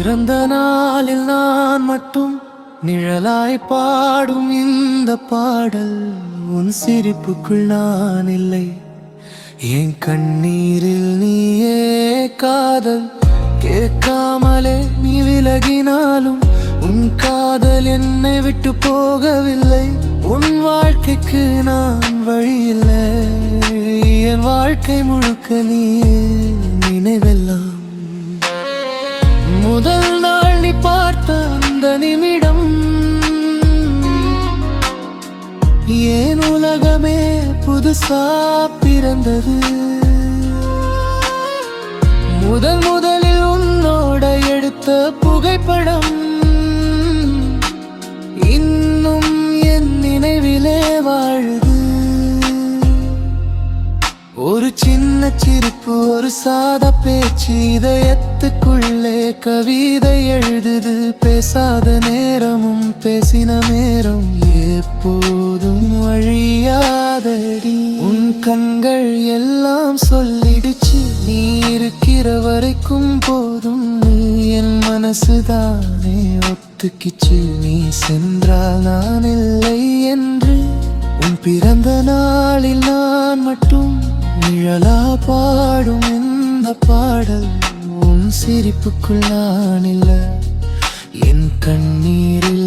பிறந்த நாளில் நான் மட்டும் நிழலாய் பாடும் இந்த பாடல் உன் சிரிப்புக்குள் நான் இல்லை. என் கண்ணீரில் நீயே காதல். கேட்காமலே நீ விலகினாலும் உன் காதல் என்னை விட்டு போகவில்லை. உன் வாழ்க்கைக்கு நான் வழியில்லை. என் வாழ்க்கை முழுக்க நீயே நினைவெல்லாம். முதல் நாள் நீ பார்த்த அந்த நிமிடம் ஏன் உலகமே புதுசா பிறந்தது. முதலில் உன்னோட எடுத்த புகைப்படம் இன்னும் என் நினைவிலே வாழுது. ஒரு சின்ன சிரிப்பு, ஒரு சாத பேச்சு, இதயத்துக்குள்ளே கவிதை எழுதுது. பேசாத நேரமும் பேசின நேரம் எப்போதும் அழியாதடி. உன் கண்கள் எல்லாம் சொல்லிடுச்சு நீ இருக்கிற வரைக்கும் போதும். என் மனசுதானே ஒத்துக்கிச்சு நீ சென்றால் நான் இல்லை என்று. உன் பிறந்த நாளில் நான் மட்டும் நிழலா பாடும் இந்த பாடல் உன் சிரிப்புக்குள் நான் இல்லை. என் கண்ணீரில்